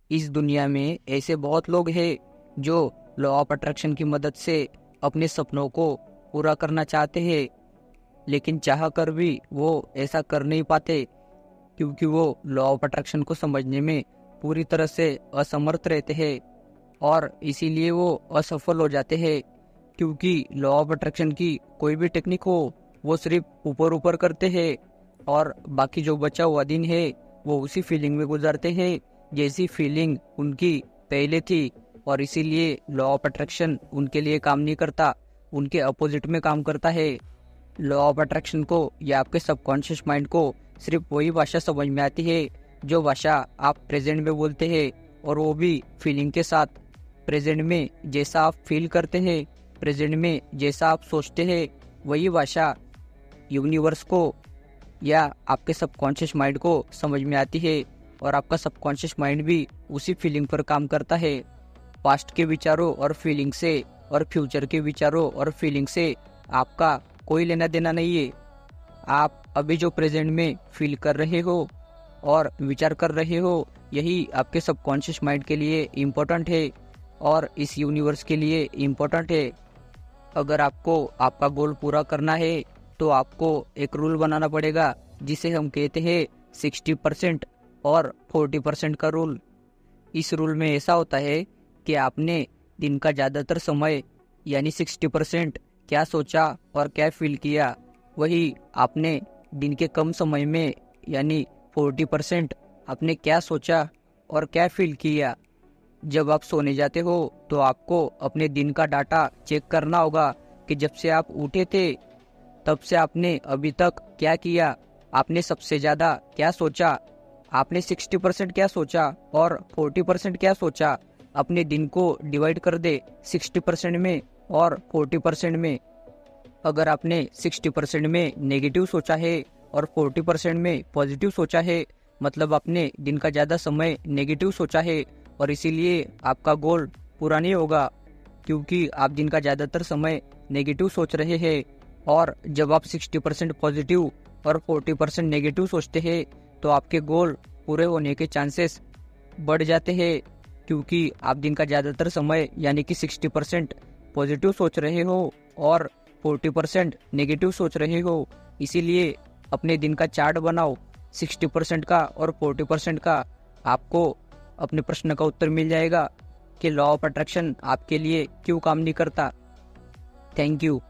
इस दुनिया में ऐसे बहुत लोग हैं जो लॉ ऑफ अट्रैक्शन की मदद से अपने सपनों को पूरा करना चाहते हैं, लेकिन चाह कर भी वो ऐसा कर नहीं पाते क्योंकि वो लॉ ऑफ अट्रैक्शन को समझने में पूरी तरह से असमर्थ रहते हैं और इसीलिए वो असफल हो जाते हैं। क्योंकि लॉ ऑफ अट्रैक्शन की कोई भी टेक्निक हो, वो सिर्फ ऊपर ऊपर करते हैं और बाकी जो बचा हुआ दिन है वो उसी फीलिंग में गुजारते हैं जैसी फीलिंग उनकी पहले थी। और इसीलिए लॉ ऑफ अट्रैक्शन उनके लिए काम नहीं करता, उनके अपोजिट में काम करता है। लॉ ऑफ अट्रैक्शन को या आपके सबकॉन्शियस माइंड को सिर्फ वही भाषा समझ में आती है जो भाषा आप प्रेजेंट में बोलते हैं, और वो भी फीलिंग के साथ। प्रेजेंट में जैसा आप फील करते हैं, प्रेजेंट में जैसा आप सोचते हैं, वही भाषा यूनिवर्स को या आपके सबकॉन्शियस माइंड को समझ में आती है और आपका सबकॉन्शियस माइंड भी उसी फीलिंग पर काम करता है। पास्ट के विचारों और फीलिंग से और फ्यूचर के विचारों और फीलिंग से आपका कोई लेना देना नहीं है। आप अभी जो प्रेजेंट में फील कर रहे हो और विचार कर रहे हो, यही आपके सबकॉन्शियस माइंड के लिए इम्पोर्टेंट है और इस यूनिवर्स के लिए इम्पोर्टेंट है। अगर आपको आपका गोल पूरा करना है तो आपको एक रूल बनाना पड़ेगा जिसे हम कहते हैं 60% और 40% का रूल। इस रूल में ऐसा होता है कि आपने दिन का ज़्यादातर समय यानी 60% क्या सोचा और क्या फील किया, वही आपने दिन के कम समय में यानी 40% आपने क्या सोचा और क्या फील किया। जब आप सोने जाते हो तो आपको अपने दिन का डाटा चेक करना होगा कि जब से आप उठे थे तब से आपने अभी तक क्या किया, आपने सबसे ज़्यादा क्या सोचा, आपने 60% क्या सोचा और 40% क्या सोचा। अपने दिन को डिवाइड कर दे 60% में और 40% में। अगर आपने 60% में नेगेटिव सोचा है और 40% में पॉजिटिव सोचा है, मतलब आपने दिन का ज़्यादा समय नेगेटिव सोचा है और इसीलिए आपका गोल पूरा नहीं होगा, क्योंकि आप दिन का ज़्यादातर समय नेगेटिव सोच रहे हैं। और जब आप 60% पॉजिटिव और 40% नेगेटिव सोचते हैं तो आपके गोल पूरे होने के चांसेस बढ़ जाते हैं, क्योंकि आप दिन का ज़्यादातर समय यानी कि 60% पॉजिटिव सोच रहे हो और 40% नेगेटिव सोच रहे हो। इसीलिए अपने दिन का चार्ट बनाओ 60% का और 40% का। आपको अपने प्रश्न का उत्तर मिल जाएगा कि लॉ ऑफ अट्रैक्शन आपके लिए क्यों काम नहीं करता। Thank you.